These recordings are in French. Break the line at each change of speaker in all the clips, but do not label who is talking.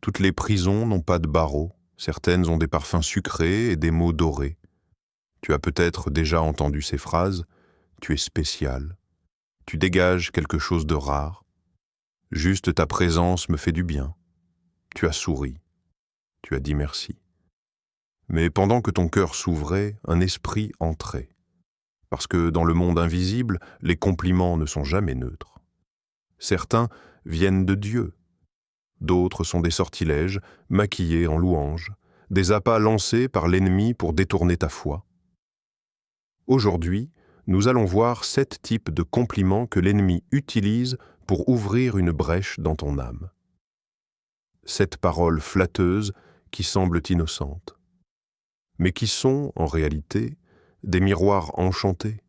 Toutes les prisons n'ont pas de barreaux, certaines ont des parfums sucrés et des mots dorés. Tu as peut-être déjà entendu ces phrases, tu es spécial, tu dégages quelque chose de rare, juste ta présence me fait du bien. Tu as souri, tu as dit merci. Mais pendant que ton cœur s'ouvrait, un esprit entrait. Parce que dans le monde invisible, les compliments ne sont jamais neutres. Certains viennent de Dieu, d'autres sont des sortilèges, maquillés en louanges, des appâts lancés par l'ennemi pour détourner ta foi. Aujourd'hui, nous allons voir 7 types de compliments que l'ennemi utilise pour ouvrir une brèche dans ton âme. 7 paroles flatteuses qui semblent innocentes, mais qui sont, en réalité, des miroirs enchantés.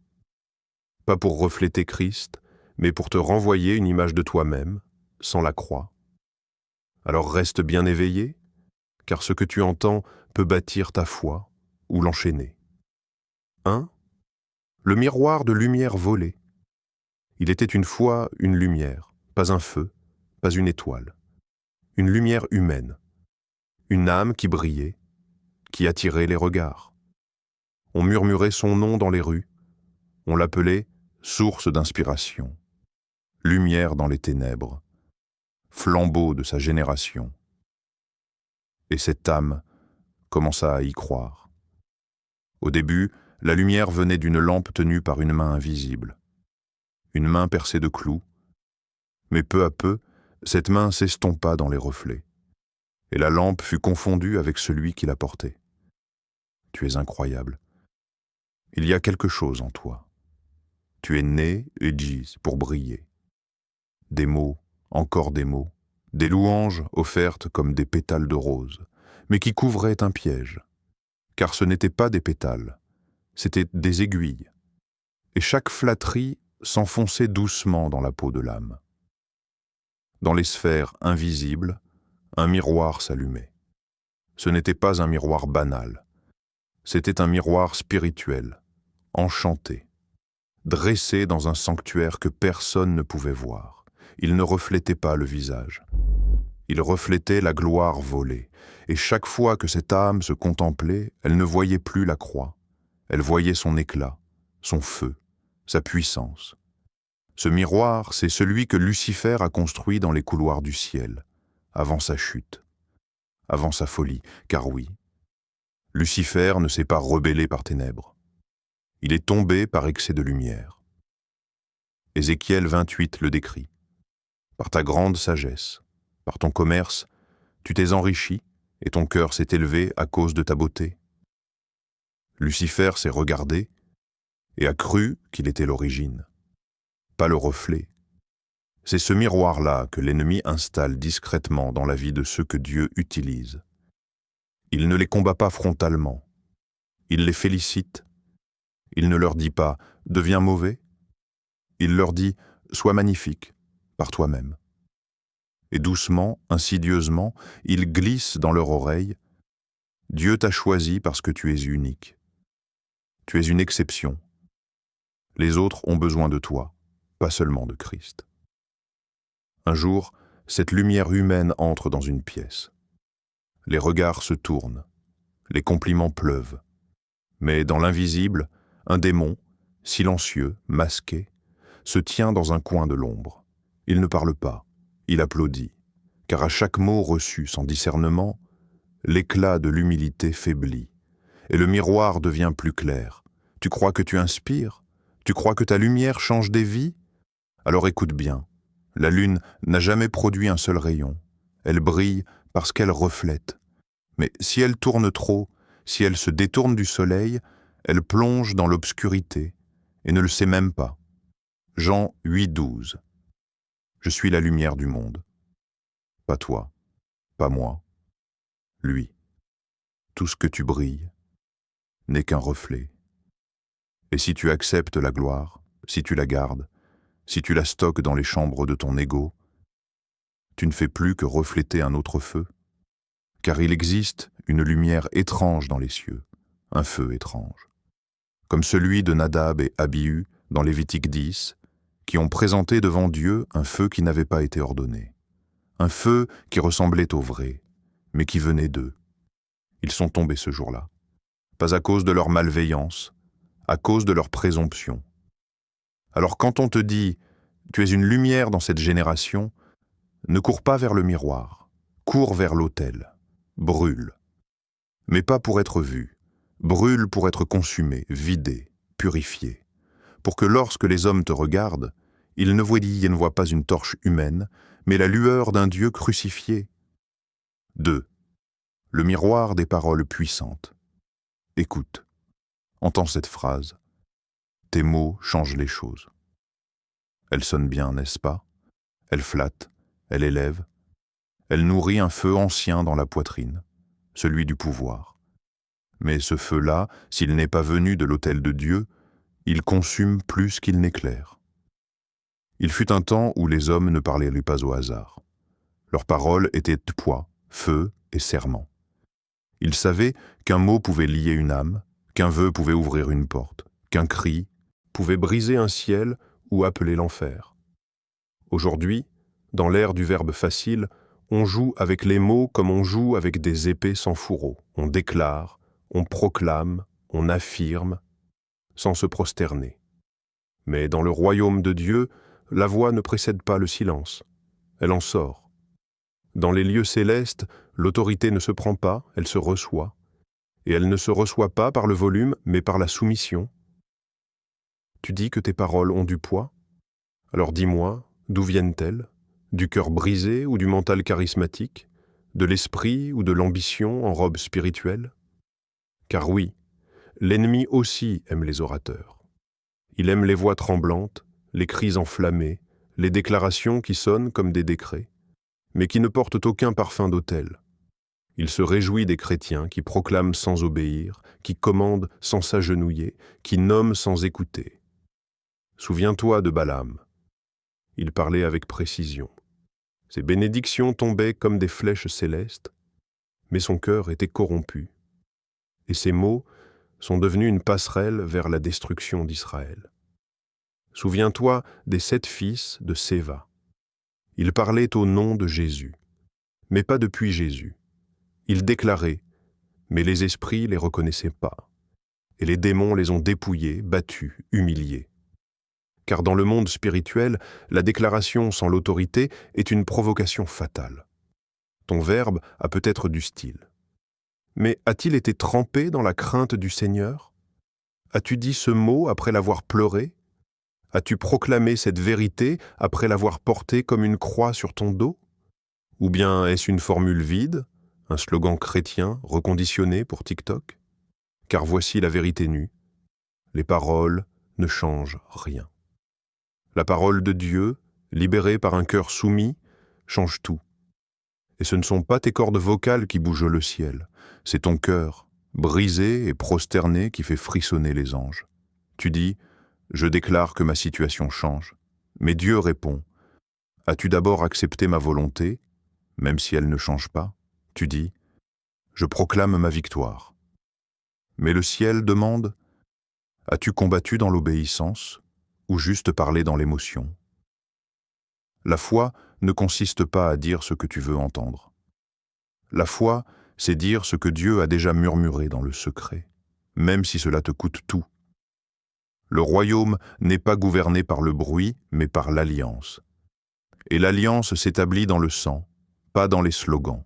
Pas pour refléter Christ, mais pour te renvoyer une image de toi-même, sans la croix. Alors reste bien éveillé, car ce que tu entends peut bâtir ta foi ou l'enchaîner. 1. Le miroir de lumière volée. Il était une fois une lumière, pas un feu, pas une étoile. Une lumière humaine, une âme qui brillait, qui attirait les regards. On murmurait son nom dans les rues, on l'appelait source d'inspiration, lumière dans les ténèbres, flambeau de sa génération. Et cette âme commença à y croire. Au début, la lumière venait d'une lampe tenue par une main invisible, une main percée de clous, mais peu à peu, cette main s'estompa dans les reflets, et la lampe fut confondue avec celui qui la portait. Tu es incroyable. Il y a quelque chose en toi. Tu es né, Edgis, pour briller. Des mots, encore des mots, des louanges offertes comme des pétales de rose, mais qui couvraient un piège. Car ce n'étaient pas des pétales, c'étaient des aiguilles. Et chaque flatterie s'enfonçait doucement dans la peau de l'âme. Dans les sphères invisibles, un miroir s'allumait. Ce n'était pas un miroir banal, c'était un miroir spirituel, enchanté, dressé dans un sanctuaire que personne ne pouvait voir. Il ne reflétait pas le visage. Il reflétait la gloire volée, et chaque fois que cette âme se contemplait, elle ne voyait plus la croix. Elle voyait son éclat, son feu, sa puissance. Ce miroir, c'est celui que Lucifer a construit dans les couloirs du ciel, avant sa chute, avant sa folie, car oui, Lucifer ne s'est pas rebellé par ténèbres. Il est tombé par excès de lumière. Ézéchiel 28 le décrit. Par ta grande sagesse, par ton commerce, tu t'es enrichi et ton cœur s'est élevé à cause de ta beauté. Lucifer s'est regardé et a cru qu'il était l'origine, pas le reflet. C'est ce miroir-là que l'ennemi installe discrètement dans la vie de ceux que Dieu utilise. Il ne les combat pas frontalement. Il les félicite. Il ne leur dit pas « deviens mauvais ». Il leur dit « sois magnifique par toi-même ». Et doucement, insidieusement, il glisse dans leur oreille « Dieu t'a choisi parce que tu es unique. Tu es une exception. Les autres ont besoin de toi, pas seulement de Christ. » Un jour, cette lumière humaine entre dans une pièce. Les regards se tournent, les compliments pleuvent. Mais dans l'invisible, un démon, silencieux, masqué, se tient dans un coin de l'ombre. Il ne parle pas, il applaudit, car à chaque mot reçu sans discernement, l'éclat de l'humilité faiblit, et le miroir devient plus clair. Tu crois que tu inspires? Tu crois que ta lumière change des vies? Alors écoute bien. La lune n'a jamais produit un seul rayon. Elle brille parce qu'elle reflète. Mais si elle tourne trop, si elle se détourne du soleil, elle plonge dans l'obscurité et ne le sait même pas. Jean 8,12. Je suis la lumière du monde. Pas toi, pas moi, lui. Tout ce que tu brilles n'est qu'un reflet. Et si tu acceptes la gloire, si tu la gardes, si tu la stockes dans les chambres de ton ego, tu ne fais plus que refléter un autre feu, car il existe une lumière étrange dans les cieux, un feu étrange, comme celui de Nadab et Abihu dans Lévitique 10, qui ont présenté devant Dieu un feu qui n'avait pas été ordonné. un feu qui ressemblait au vrai, mais qui venait d'eux. Ils sont tombés ce jour-là, pas à cause de leur malveillance, à cause de leur présomption. Alors quand on te dit « tu es une lumière dans cette génération », ne cours pas vers le miroir, cours vers l'autel, brûle. Mais pas pour être vu, brûle pour être consumé, vidé, purifié, pour que lorsque les hommes te regardent, ils ne voient pas une torche humaine, mais la lueur d'un Dieu crucifié. 2. Le miroir des paroles puissantes. Écoute, entends cette phrase. Tes mots changent les choses. Elle sonne bien, n'est-ce pas? Elle flatte, elle élève, elle nourrit un feu ancien dans la poitrine, celui du pouvoir. Mais ce feu-là, s'il n'est pas venu de l'autel de Dieu, il consume plus qu'il n'éclaire. Il fut un temps où les hommes ne parlaient pas au hasard. Leurs paroles étaient poids, feu et serment. Ils savaient qu'un mot pouvait lier une âme, qu'un vœu pouvait ouvrir une porte, qu'un cri pouvait briser un ciel ou appeler l'enfer. Aujourd'hui, dans l'ère du verbe facile, on joue avec les mots comme on joue avec des épées sans fourreau. On déclare, on proclame, on affirme, sans se prosterner. Mais dans le royaume de Dieu, la voix ne précède pas le silence. Elle en sort. Dans les lieux célestes, l'autorité ne se prend pas, elle se reçoit. Et elle ne se reçoit pas par le volume, mais par la soumission. Tu dis que tes paroles ont du poids? Alors dis-moi, d'où viennent-elles? Du cœur brisé ou du mental charismatique? De l'esprit ou de l'ambition en robe spirituelle? Car oui, l'ennemi aussi aime les orateurs. Il aime les voix tremblantes, les cris enflammés, les déclarations qui sonnent comme des décrets, mais qui ne portent aucun parfum d'autel. Il se réjouit des chrétiens qui proclament sans obéir, qui commandent sans s'agenouiller, qui nomment sans écouter. Souviens-toi de Balaam. Il parlait avec précision. Ses bénédictions tombaient comme des flèches célestes, mais son cœur était corrompu. Et ses mots sont devenus une passerelle vers la destruction d'Israël. Souviens-toi des 7 fils de Séva. Ils parlaient au nom de Jésus, mais pas depuis Jésus. Ils déclaraient, mais les esprits les reconnaissaient pas. Et les démons les ont dépouillés, battus, humiliés. Car dans le monde spirituel, la déclaration sans l'autorité est une provocation fatale. Ton verbe a peut-être du style. Mais a-t-il été trempé dans la crainte du Seigneur? As-tu dit ce mot après l'avoir pleuré? As-tu proclamé cette vérité après l'avoir portée comme une croix sur ton dos? Ou bien est-ce une formule vide, un slogan chrétien reconditionné pour TikTok? Car voici la vérité nue. Les paroles ne changent rien. La parole de Dieu, libérée par un cœur soumis, change tout. Et ce ne sont pas tes cordes vocales qui bougent le ciel, c'est ton cœur, brisé et prosterné, qui fait frissonner les anges. Tu dis, je déclare que ma situation change. Mais Dieu répond, as-tu d'abord accepté ma volonté, même si elle ne change pas? Tu dis, je proclame ma victoire. Mais le ciel demande, as-tu combattu dans l'obéissance ou juste parlé dans l'émotion? La foi ne consiste pas à dire ce que tu veux entendre. La foi, c'est dire ce que Dieu a déjà murmuré dans le secret, même si cela te coûte tout. Le royaume n'est pas gouverné par le bruit, mais par l'alliance. Et l'alliance s'établit dans le sang, pas dans les slogans.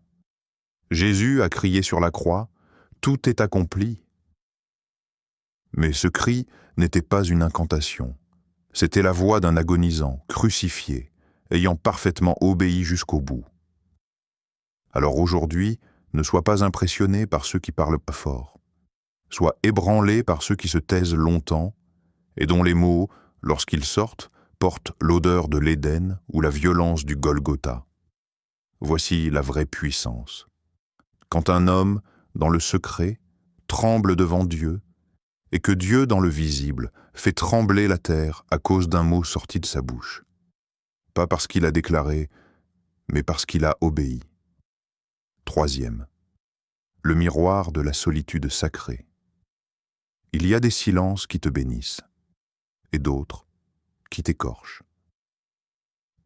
Jésus a crié sur la croix, « Tout est accompli ». Mais ce cri n'était pas une incantation. C'était la voix d'un agonisant, crucifié, ayant parfaitement obéi jusqu'au bout. Alors aujourd'hui, ne sois pas impressionné par ceux qui parlent pas fort. Sois ébranlé par ceux qui se taisent longtemps et dont les mots, lorsqu'ils sortent, portent l'odeur de l'Éden ou la violence du Golgotha. Voici la vraie puissance. Quand un homme, dans le secret, tremble devant Dieu, et que Dieu, dans le visible, fait trembler la terre à cause d'un mot sorti de sa bouche. Pas parce qu'il a déclaré, mais parce qu'il a obéi. 3e. Le miroir de la solitude sacrée. Il y a des silences qui te bénissent, et d'autres qui t'écorchent.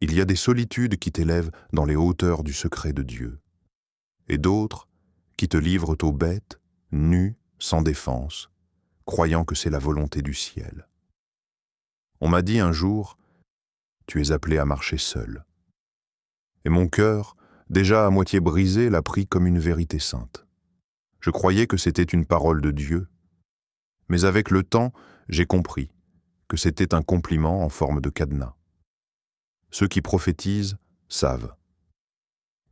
Il y a des solitudes qui t'élèvent dans les hauteurs du secret de Dieu, et d'autres qui te livrent aux bêtes, nues, sans défense, croyant que c'est la volonté du ciel. On m'a dit un jour, « Tu es appelé à marcher seul. » Et mon cœur, déjà à moitié brisé, l'a pris comme une vérité sainte. Je croyais que c'était une parole de Dieu, mais avec le temps, j'ai compris que c'était un compliment en forme de cadenas. Ceux qui prophétisent savent.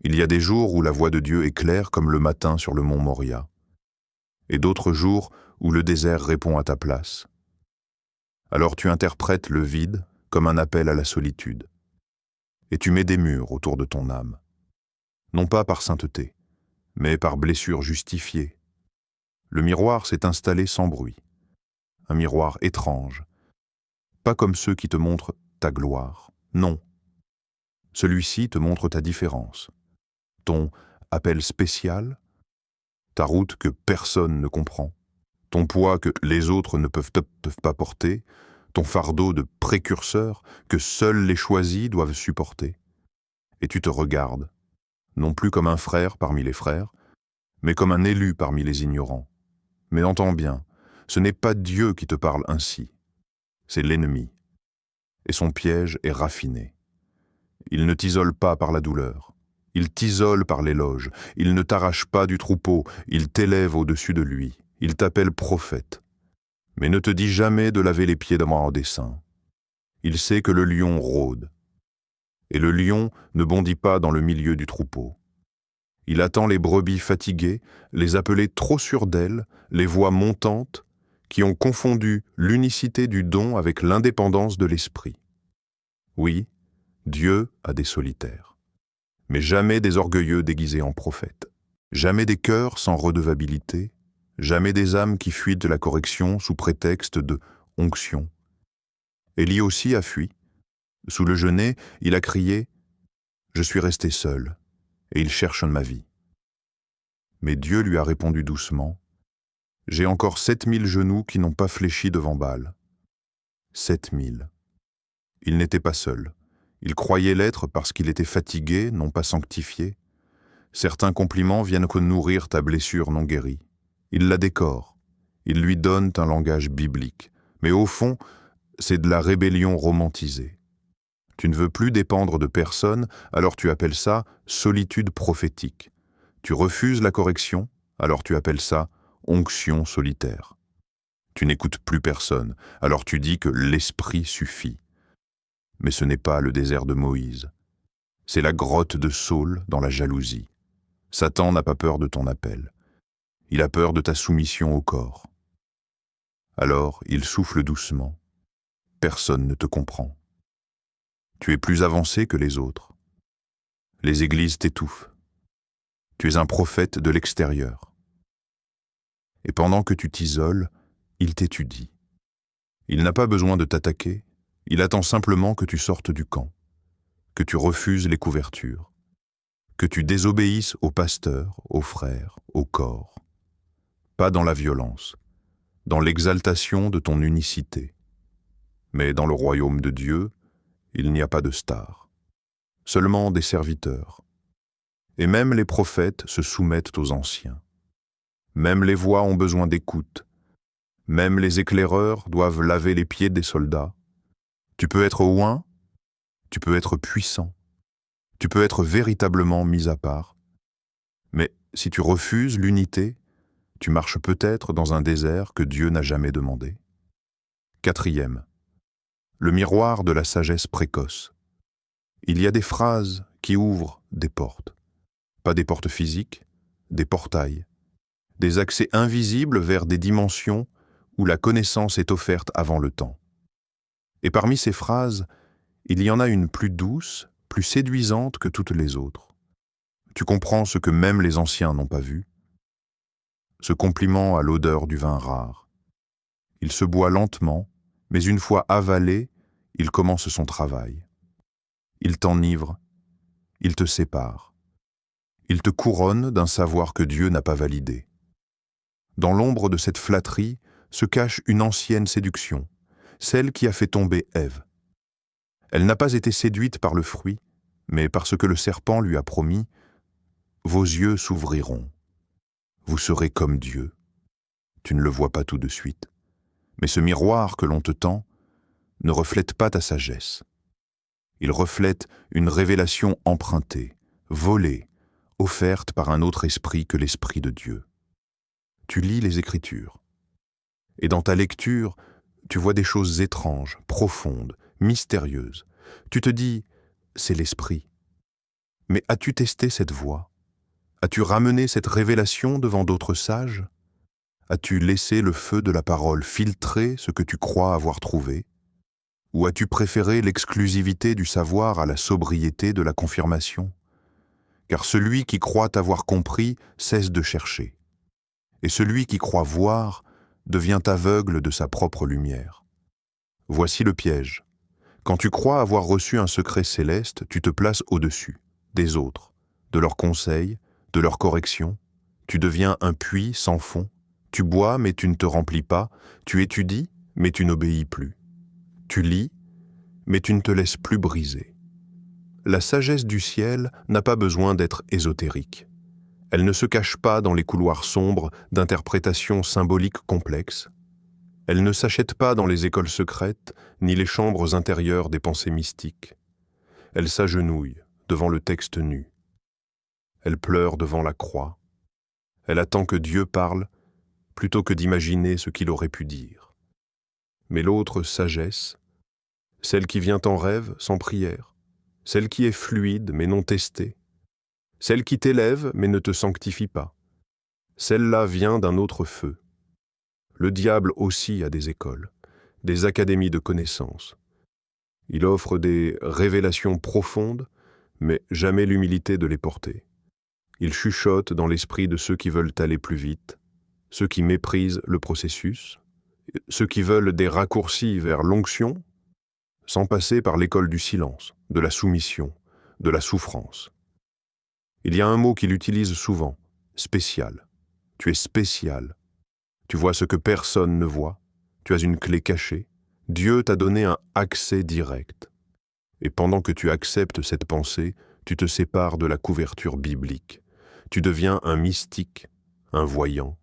Il y a des jours où la voix de Dieu est claire comme le matin sur le mont Moria, et d'autres jours où le désert répond à ta place. Alors tu interprètes le vide comme un appel à la solitude, et tu mets des murs autour de ton âme, non pas par sainteté, mais par blessure justifiée. Le miroir s'est installé sans bruit, un miroir étrange, pas comme ceux qui te montrent ta gloire, non. Celui-ci te montre ta différence, ton appel spécial, ta route que personne ne comprend, ton poids que les autres ne peuvent pas porter, ton fardeau de précurseur que seuls les choisis doivent supporter. Et tu te regardes, non plus comme un frère parmi les frères, mais comme un élu parmi les ignorants. Mais entends bien, ce n'est pas Dieu qui te parle ainsi, c'est l'ennemi. Et son piège est raffiné. Il ne t'isole pas par la douleur, il t'isole par l'éloge, il ne t'arrache pas du troupeau, il t'élève au-dessus de lui, il t'appelle prophète. Mais ne te dit jamais de laver les pieds devant un dessein. Il sait que le lion rôde, et le lion ne bondit pas dans le milieu du troupeau. Il attend les brebis fatiguées, les appelées trop sûres d'elles, les voix montantes, qui ont confondu l'unicité du don avec l'indépendance de l'esprit. Oui, Dieu a des solitaires, mais jamais des orgueilleux déguisés en prophètes, jamais des cœurs sans redevabilité, jamais des âmes qui fuient de la correction sous prétexte de onction. Élie aussi a fui. Sous le genêt, il a crié « Je suis resté seul, et il cherche ma vie. » Mais Dieu lui a répondu doucement « J'ai encore 7000 genoux qui n'ont pas fléchi devant Baal. » 7000. Il n'était pas seul. Il croyait l'être parce qu'il était fatigué, non pas sanctifié. Certains compliments viennent que nourrir ta blessure non guérie. Il la décore. Ils lui donnent un langage biblique. Mais au fond, c'est de la rébellion romantisée. Tu ne veux plus dépendre de personne, alors tu appelles ça solitude prophétique. Tu refuses la correction, alors tu appelles ça onction solitaire. Tu n'écoutes plus personne, alors tu dis que l'esprit suffit. Mais ce n'est pas le désert de Moïse. C'est la grotte de Saul dans la jalousie. Satan n'a pas peur de ton appel. Il a peur de ta soumission au corps. Alors il souffle doucement. Personne ne te comprend. Tu es plus avancé que les autres. Les églises t'étouffent. Tu es un prophète de l'extérieur. Et pendant que tu t'isoles, il t'étudie. Il n'a pas besoin de t'attaquer, il attend simplement que tu sortes du camp, que tu refuses les couvertures, que tu désobéisses aux pasteurs, aux frères, au corps. Pas dans la violence, dans l'exaltation de ton unicité. Mais dans le royaume de Dieu, il n'y a pas de stars, seulement des serviteurs. Et même les prophètes se soumettent aux anciens. Même les voix ont besoin d'écoute. Même les éclaireurs doivent laver les pieds des soldats. Tu peux être oint, tu peux être puissant, tu peux être véritablement mis à part. Mais si tu refuses l'unité, tu marches peut-être dans un désert que Dieu n'a jamais demandé. 4e, le miroir de la sagesse précoce. Il y a des phrases qui ouvrent des portes. Pas des portes physiques, des portails. Des accès invisibles vers des dimensions où la connaissance est offerte avant le temps. Et parmi ces phrases, il y en a une plus douce, plus séduisante que toutes les autres. Tu comprends ce que même les anciens n'ont pas vu. Ce compliment a l'odeur du vin rare. Il se boit lentement, mais une fois avalé, il commence son travail. Il t'enivre, il te sépare. Il te couronne d'un savoir que Dieu n'a pas validé. Dans l'ombre de cette flatterie se cache une ancienne séduction, celle qui a fait tomber Ève. Elle n'a pas été séduite par le fruit, mais parce que le serpent lui a promis « Vos yeux s'ouvriront, vous serez comme Dieu ». Tu ne le vois pas tout de suite, mais ce miroir que l'on te tend ne reflète pas ta sagesse. Il reflète une révélation empruntée, volée, offerte par un autre esprit que l'Esprit de Dieu. Tu lis les Écritures, et dans ta lecture, tu vois des choses étranges, profondes, mystérieuses. Tu te dis, c'est l'Esprit. Mais as-tu testé cette voie? As-tu ramené cette révélation devant d'autres sages? As-tu laissé le feu de la parole filtrer ce que tu crois avoir trouvé? Ou as-tu préféré l'exclusivité du savoir à la sobriété de la confirmation? Car celui qui croit avoir compris cesse de chercher, et celui qui croit voir devient aveugle de sa propre lumière. Voici le piège. Quand tu crois avoir reçu un secret céleste, tu te places au-dessus des autres, de leurs conseils, de leurs corrections. Tu deviens un puits sans fond. Tu bois, mais tu ne te remplis pas. Tu étudies, mais tu n'obéis plus. Tu lis, mais tu ne te laisses plus briser. La sagesse du ciel n'a pas besoin d'être ésotérique. Elle ne se cache pas dans les couloirs sombres d'interprétations symboliques complexes. Elle ne s'achète pas dans les écoles secrètes, ni les chambres intérieures des pensées mystiques. Elle s'agenouille devant le texte nu. Elle pleure devant la croix. Elle attend que Dieu parle, plutôt que d'imaginer ce qu'il aurait pu dire. Mais l'autre sagesse, celle qui vient en rêve sans prière, celle qui est fluide mais non testée, celle qui t'élève mais ne te sanctifie pas, celle-là vient d'un autre feu. Le diable aussi a des écoles, des académies de connaissances. Il offre des révélations profondes, mais jamais l'humilité de les porter. Il chuchote dans l'esprit de ceux qui veulent aller plus vite, ceux qui méprisent le processus, ceux qui veulent des raccourcis vers l'onction, sans passer par l'école du silence, de la soumission, de la souffrance. Il y a un mot qu'il utilise souvent, spécial. Tu es spécial. Tu vois ce que personne ne voit. Tu as une clé cachée. Dieu t'a donné un accès direct. Et pendant que tu acceptes cette pensée, tu te sépares de la couverture biblique. Tu deviens un mystique, un voyant,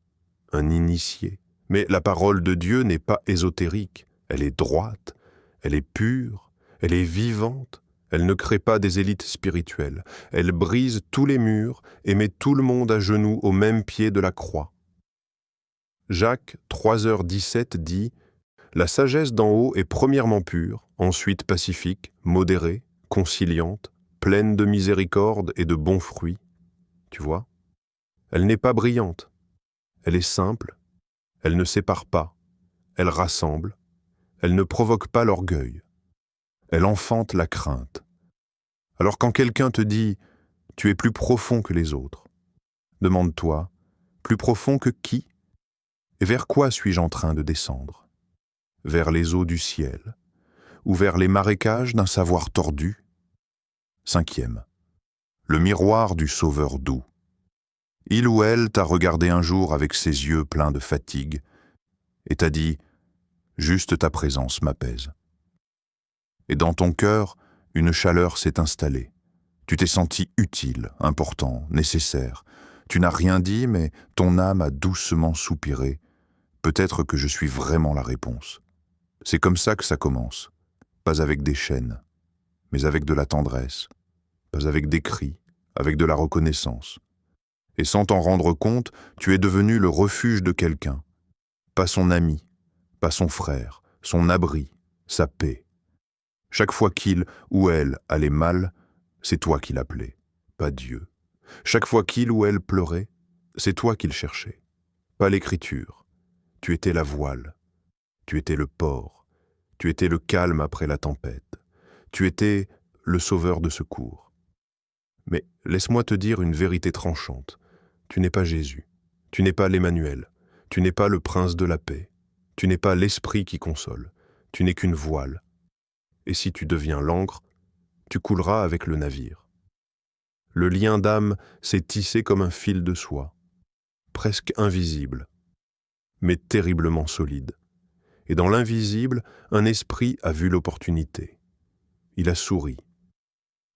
un initié. Mais la parole de Dieu n'est pas ésotérique. Elle est droite, elle est pure, elle est vivante. Elle ne crée pas des élites spirituelles. Elle brise tous les murs et met tout le monde à genoux au même pied de la croix. Jacques 3h17 dit « La sagesse d'en haut est premièrement pure, ensuite pacifique, modérée, conciliante, pleine de miséricorde et de bons fruits. » Tu vois? Elle n'est pas brillante. Elle est simple. Elle ne sépare pas. Elle rassemble. Elle ne provoque pas l'orgueil. Elle enfante la crainte. Alors quand quelqu'un te dit « Tu es plus profond que les autres », demande-toi « Plus profond que qui ? Et vers quoi suis-je en train de descendre ? Vers les eaux du ciel, ou vers les marécages d'un savoir tordu ? 5e. Le miroir du Sauveur doux. Il ou elle t'a regardé un jour avec ses yeux pleins de fatigue et t'a dit « Juste ta présence m'apaise ». Et dans ton cœur, une chaleur s'est installée. Tu t'es senti utile, important, nécessaire. Tu n'as rien dit, mais ton âme a doucement soupiré. Peut-être que je suis vraiment la réponse. C'est comme ça que ça commence. Pas avec des chaînes, mais avec de la tendresse. Pas avec des cris, avec de la reconnaissance. Et sans t'en rendre compte, tu es devenu le refuge de quelqu'un. Pas son ami, pas son frère, son abri, sa paix. Chaque fois qu'il ou elle allait mal, c'est toi qui l'appelais, pas Dieu. Chaque fois qu'il ou elle pleurait, c'est toi qu'il cherchait, pas l'écriture. Tu étais la voile, tu étais le port, tu étais le calme après la tempête, tu étais le sauveur de secours. Mais laisse-moi te dire une vérité tranchante. Tu n'es pas Jésus, tu n'es pas l'Emmanuel, tu n'es pas le prince de la paix, tu n'es pas l'esprit qui console, tu n'es qu'une voile. Et si tu deviens l'ancre, tu couleras avec le navire. Le lien d'âme s'est tissé comme un fil de soie, presque invisible, mais terriblement solide. Et dans l'invisible, un esprit a vu l'opportunité. Il a souri.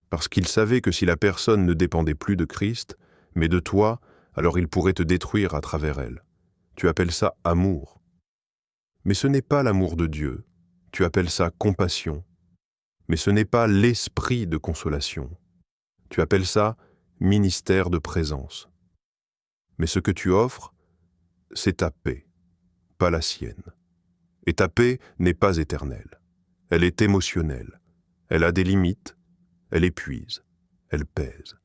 Parce qu'il savait que si la personne ne dépendait plus de Christ, mais de toi, alors il pourrait te détruire à travers elle. Tu appelles ça amour. Mais ce n'est pas l'amour de Dieu. Tu appelles ça compassion. Mais ce n'est pas l'esprit de consolation. Tu appelles ça ministère de présence. Mais ce que tu offres, c'est ta paix, pas la sienne. Et ta paix n'est pas éternelle. Elle est émotionnelle. Elle a des limites. Elle épuise. Elle pèse.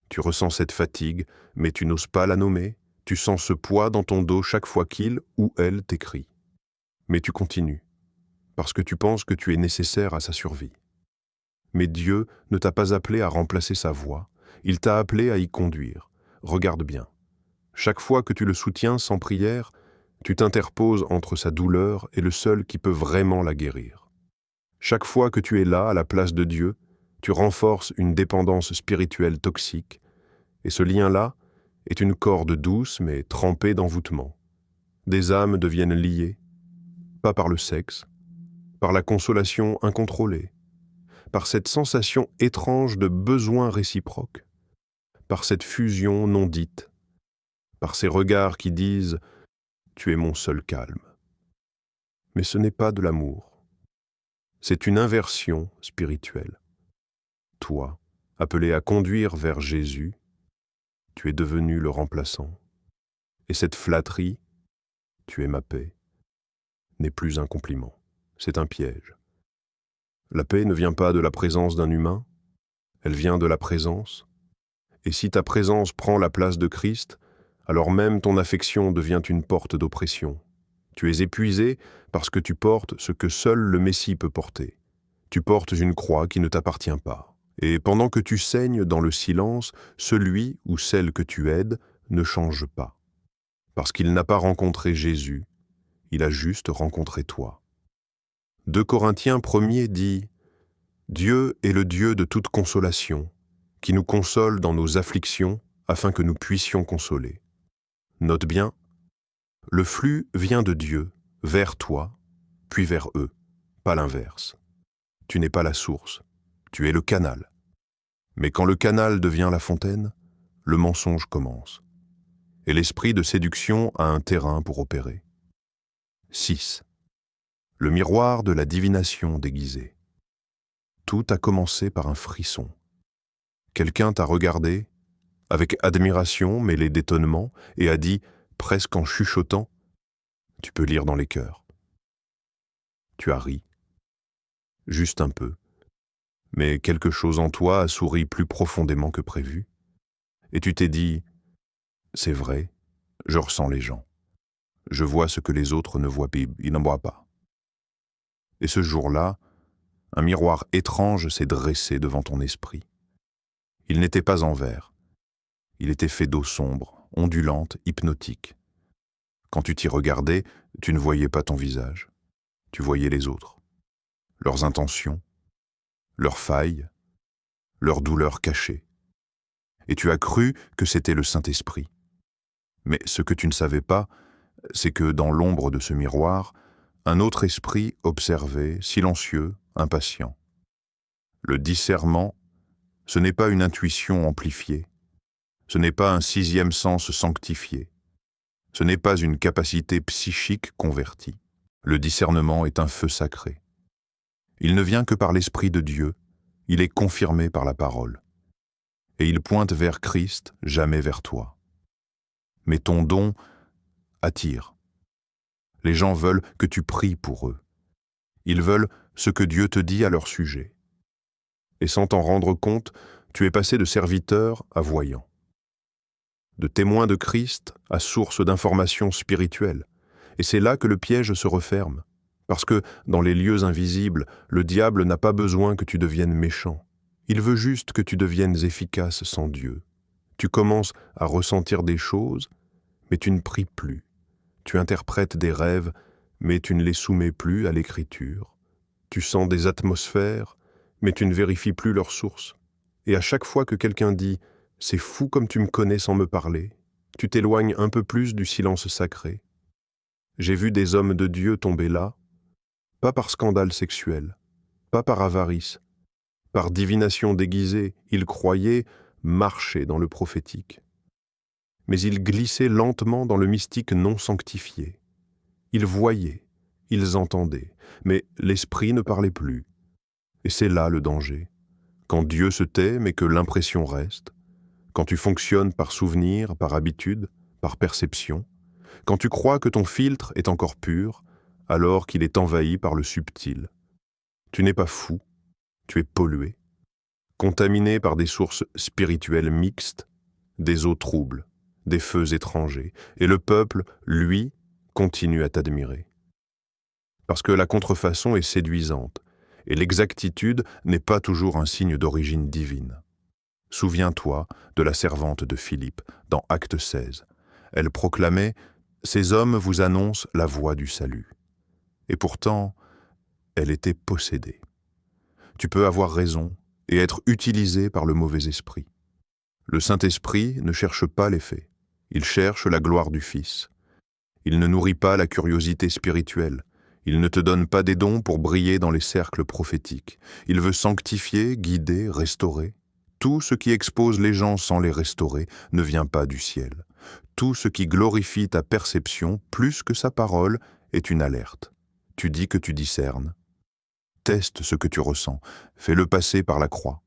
Tu ressens cette fatigue, mais tu n'oses pas la nommer. Tu sens ce poids dans ton dos chaque fois qu'il ou elle t'écrit. Mais tu continues, parce que tu penses que tu es nécessaire à sa survie. Mais Dieu ne t'a pas appelé à remplacer sa voix, il t'a appelé à y conduire. Regarde bien. Chaque fois que tu le soutiens sans prière, tu t'interposes entre sa douleur et le seul qui peut vraiment la guérir. Chaque fois que tu es là, à la place de Dieu, tu renforces une dépendance spirituelle toxique, et ce lien-là est une corde douce mais trempée d'envoûtement. Des âmes deviennent liées, pas par le sexe, par la consolation incontrôlée, par cette sensation étrange de besoin réciproque, par cette fusion non dite, par ces regards qui disent « tu es mon seul calme ». Mais ce n'est pas de l'amour, c'est une inversion spirituelle. Toi, appelé à conduire vers Jésus, tu es devenu le remplaçant. Et cette flatterie, tu es ma paix, n'est plus un compliment, c'est un piège. La paix ne vient pas de la présence d'un humain, elle vient de la présence. Et si ta présence prend la place de Christ, alors même ton affection devient une porte d'oppression. Tu es épuisé parce que tu portes ce que seul le Messie peut porter. Tu portes une croix qui ne t'appartient pas. Et pendant que tu saignes dans le silence, celui ou celle que tu aides ne change pas. Parce qu'il n'a pas rencontré Jésus, il a juste rencontré toi. 2 Corinthiens 1er dit « Dieu est le Dieu de toute consolation, qui nous console dans nos afflictions afin que nous puissions consoler. » Note bien, le flux vient de Dieu vers toi, puis vers eux, pas l'inverse. Tu n'es pas la source, tu es le canal. Mais quand le canal devient la fontaine, le mensonge commence. Et l'esprit de séduction a un terrain pour opérer. 6. Le miroir de la divination déguisée. Tout a commencé par un frisson. Quelqu'un t'a regardé, avec admiration mêlée d'étonnement, et a dit, presque en chuchotant, « Tu peux lire dans les cœurs. » Tu as ri, juste un peu, mais quelque chose en toi a souri plus profondément que prévu, et tu t'es dit, « C'est vrai, je ressens les gens. Je vois ce que les autres ne voient pas, ils n'en voient pas. » Et ce jour-là, un miroir étrange s'est dressé devant ton esprit. Il n'était pas en verre. Il était fait d'eau sombre, ondulante, hypnotique. Quand tu t'y regardais, tu ne voyais pas ton visage. Tu voyais les autres, leurs intentions, leurs failles, leurs douleurs cachées. Et tu as cru que c'était le Saint-Esprit. Mais ce que tu ne savais pas, c'est que dans l'ombre de ce miroir, un autre esprit observait, silencieux, impatient. Le discernement, ce n'est pas une intuition amplifiée, ce n'est pas un 6e sens sanctifié, ce n'est pas une capacité psychique convertie. Le discernement est un feu sacré. Il ne vient que par l'Esprit de Dieu, il est confirmé par la parole. Et il pointe vers Christ, jamais vers toi. Mais ton don attire. Les gens veulent que tu pries pour eux. Ils veulent ce que Dieu te dit à leur sujet. Et sans t'en rendre compte, tu es passé de serviteur à voyant. De témoin de Christ à source d'informations spirituelles. Et c'est là que le piège se referme. Parce que, dans les lieux invisibles, le diable n'a pas besoin que tu deviennes méchant. Il veut juste que tu deviennes efficace sans Dieu. Tu commences à ressentir des choses, mais tu ne pries plus. Tu interprètes des rêves, mais tu ne les soumets plus à l'écriture. Tu sens des atmosphères, mais tu ne vérifies plus leur source. Et à chaque fois que quelqu'un dit « c'est fou comme tu me connais sans me parler », tu t'éloignes un peu plus du silence sacré. J'ai vu des hommes de Dieu tomber là, pas par scandale sexuel, pas par avarice, Par divination déguisée, ils croyaient marcher dans le prophétique. Mais ils glissaient lentement dans le mystique non sanctifié. Ils voyaient, ils entendaient, mais l'esprit ne parlait plus. Et c'est là le danger. Quand Dieu se tait, mais que l'impression reste, quand tu fonctionnes par souvenir, par habitude, par perception, quand tu crois que ton filtre est encore pur, alors qu'il est envahi par le subtil. Tu n'es pas fou, tu es pollué, contaminé par des sources spirituelles mixtes, des eaux troubles, des feux étrangers, et le peuple, lui, continue à t'admirer. Parce que la contrefaçon est séduisante, et l'exactitude n'est pas toujours un signe d'origine divine. Souviens-toi de la servante de Philippe, dans Acte 16. Elle proclamait « Ces hommes vous annoncent la voie du salut ». Et pourtant, elle était possédée. Tu peux avoir raison et être utilisé par le mauvais esprit. Le Saint-Esprit ne cherche pas les faits, il cherche la gloire du Fils. Il ne nourrit pas la curiosité spirituelle, il ne te donne pas des dons pour briller dans les cercles prophétiques. Il veut sanctifier, guider, restaurer. Tout ce qui expose les gens sans les restaurer ne vient pas du ciel. Tout ce qui glorifie ta perception plus que sa parole est une alerte. Tu dis que tu discernes. Teste ce que tu ressens, fais-le passer par la croix.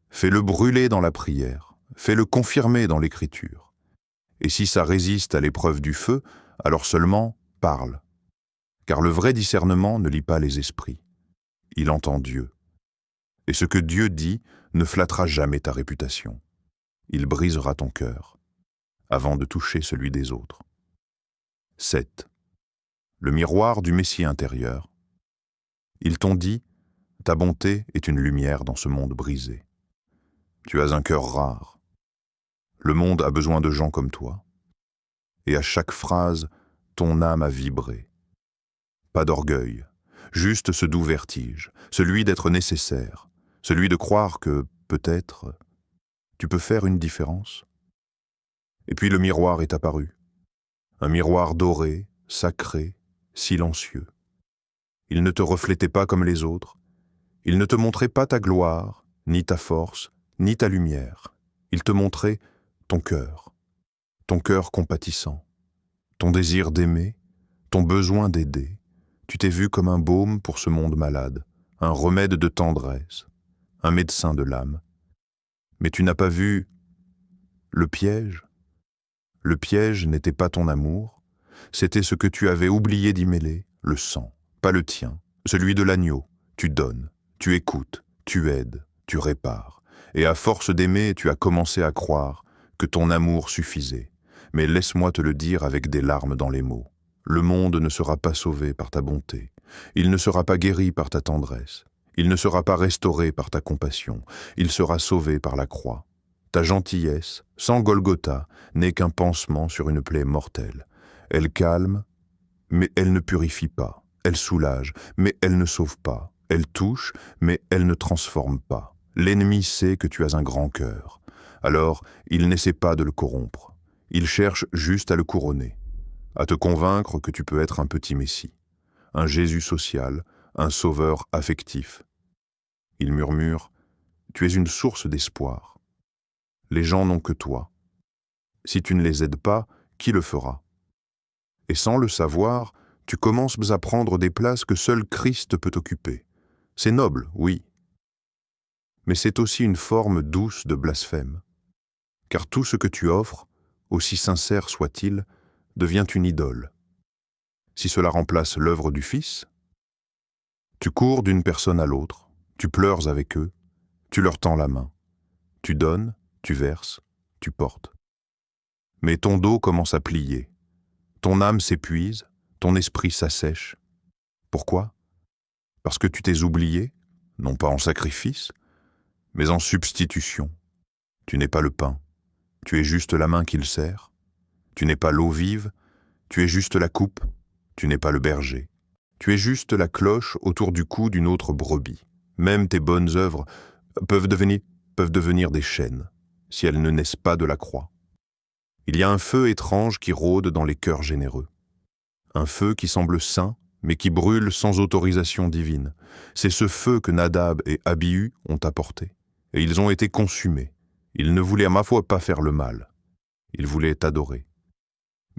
Fais-le brûler dans la prière, fais-le confirmer dans l'écriture. Et si ça résiste à l'épreuve du feu, alors seulement parle. Car le vrai discernement ne lit pas les esprits. Il entend Dieu. Et ce que Dieu dit ne flattera jamais ta réputation. Il brisera ton cœur, avant de toucher celui des autres. 7. Le miroir du Messie intérieur. Ils t'ont dit, ta bonté est une lumière dans ce monde brisé. Tu as un cœur rare. Le monde a besoin de gens comme toi. Et à chaque phrase, ton âme a vibré. Pas d'orgueil, juste ce doux vertige, celui d'être nécessaire, celui de croire que, peut-être, tu peux faire une différence. Et puis le miroir est apparu. Un miroir doré, sacré, silencieux. Il ne te reflétait pas comme les autres. Il ne te montrait pas ta gloire, ni ta force, ni ta lumière. Il te montrait ton cœur compatissant, ton désir d'aimer, ton besoin d'aider. Tu t'es vu comme un baume pour ce monde malade, un remède de tendresse, un médecin de l'âme. Mais tu n'as pas vu le piège. Le piège n'était pas ton amour, c'était ce que tu avais oublié d'y mêler, le sang, pas le tien, celui de l'agneau. Tu donnes, tu écoutes, tu aides, tu répares. Et à force d'aimer, tu as commencé à croire que ton amour suffisait. Mais laisse-moi te le dire avec des larmes dans les mots. Le monde ne sera pas sauvé par ta bonté. Il ne sera pas guéri par ta tendresse. Il ne sera pas restauré par ta compassion. Il sera sauvé par la croix. Ta gentillesse, sans Golgotha, n'est qu'un pansement sur une plaie mortelle. Elle calme, mais elle ne purifie pas. Elle soulage, mais elle ne sauve pas. Elle touche, mais elle ne transforme pas. L'ennemi sait que tu as un grand cœur. Alors, il n'essaie pas de le corrompre. Il cherche juste à le couronner, à te convaincre que tu peux être un petit Messie, un Jésus social, un sauveur affectif. Il murmure, tu es une source d'espoir. Les gens n'ont que toi. Si tu ne les aides pas, qui le fera? Et sans le savoir, tu commences à prendre des places que seul Christ peut occuper. C'est noble, oui. Mais c'est aussi une forme douce de blasphème. Car tout ce que tu offres, aussi sincère soit-il, devient une idole. Si cela remplace l'œuvre du Fils, tu cours d'une personne à l'autre, tu pleures avec eux, tu leur tends la main, tu donnes, tu verses, tu portes. Mais ton dos commence à plier, ton âme s'épuise, ton esprit s'assèche. Pourquoi? Parce que tu t'es oublié, non pas en sacrifice, mais en substitution. Tu n'es pas le pain, tu es juste la main qu'il sert. Tu n'es pas l'eau vive, tu es juste la coupe, tu n'es pas le berger. Tu es juste la cloche autour du cou d'une autre brebis. Même tes bonnes œuvres peuvent devenir des chaînes, si elles ne naissent pas de la croix. Il y a un feu étrange qui rôde dans les cœurs généreux. Un feu qui semble sain, mais qui brûle sans autorisation divine. C'est ce feu que Nadab et Abihu ont apporté, et ils ont été consumés. Ils ne voulaient à ma foi pas faire le mal, ils voulaient t'adorer.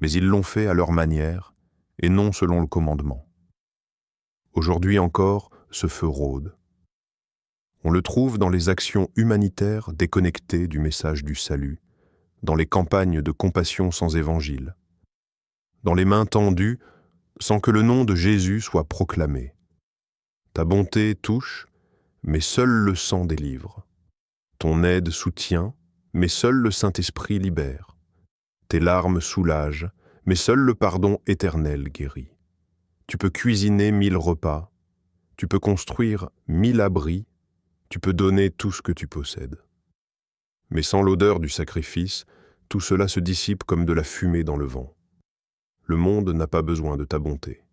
Mais ils l'ont fait à leur manière, et non selon le commandement. Aujourd'hui encore, ce feu rôde. On le trouve dans les actions humanitaires déconnectées du message du salut, dans les campagnes de compassion sans évangile, dans les mains tendues sans que le nom de Jésus soit proclamé. Ta bonté touche, mais seul le sang délivre. Ton aide soutient, mais seul le Saint-Esprit libère. Tes larmes soulagent, mais seul le pardon éternel guérit. Tu peux cuisiner 1000 repas, tu peux construire 1000 abris, tu peux donner tout ce que tu possèdes. Mais sans l'odeur du sacrifice, tout cela se dissipe comme de la fumée dans le vent. Le monde n'a pas besoin de ta bonté.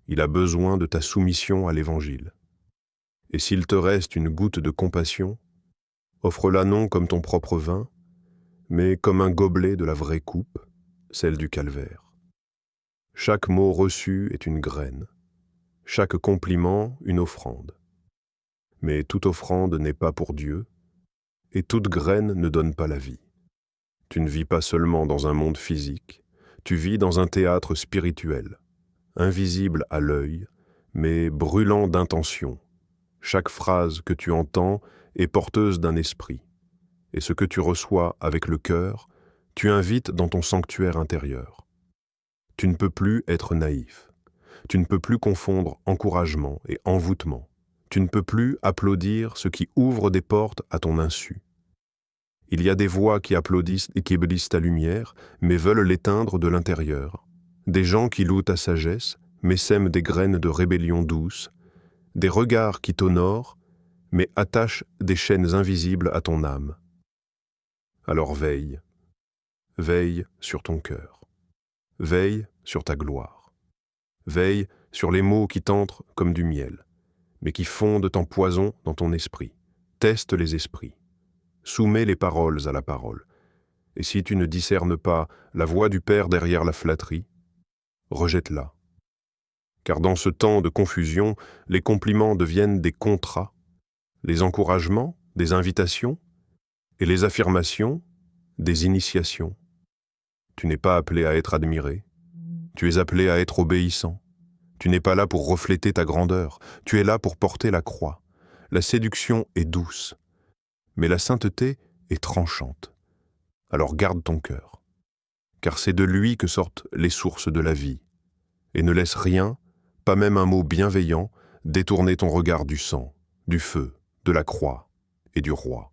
Il a besoin de ta soumission à l'Évangile. Et s'il te reste une goutte de compassion, offre-la non comme ton propre vin, mais comme un gobelet de la vraie coupe, celle du calvaire. Chaque mot reçu est une graine, chaque compliment une offrande. Mais toute offrande n'est pas pour Dieu, et toute graine ne donne pas la vie. Tu ne vis pas seulement dans un monde physique, tu vis dans un théâtre spirituel, invisible à l'œil, mais brûlant d'intention. Chaque phrase que tu entends est porteuse d'un esprit, et ce que tu reçois avec le cœur, tu invites dans ton sanctuaire intérieur. Tu ne peux plus être naïf, tu ne peux plus confondre encouragement et envoûtement, tu ne peux plus applaudir ce qui ouvre des portes à ton insu. Il y a des voix qui applaudissent et qui ébellissent ta lumière, mais veulent l'éteindre de l'intérieur. Des gens qui louent ta sagesse, mais sèment des graines de rébellion douce. Des regards qui t'honorent, mais attachent des chaînes invisibles à ton âme. Alors veille. Veille sur ton cœur. Veille sur ta gloire. Veille sur les mots qui t'entrent comme du miel, mais qui fondent en poison dans ton esprit. Teste les esprits. Soumets les paroles à la parole. Et si tu ne discernes pas la voix du Père derrière la flatterie, rejette-la. Car dans ce temps de confusion, les compliments deviennent des contrats, les encouragements, des invitations, et les affirmations, des initiations. Tu n'es pas appelé à être admiré, tu es appelé à être obéissant. Tu n'es pas là pour refléter ta grandeur, tu es là pour porter la croix. La séduction est douce, mais la sainteté est tranchante. Alors garde ton cœur, car c'est de lui que sortent les sources de la vie. Et ne laisse rien, pas même un mot bienveillant, détourner ton regard du sang, du feu, de la croix et du roi.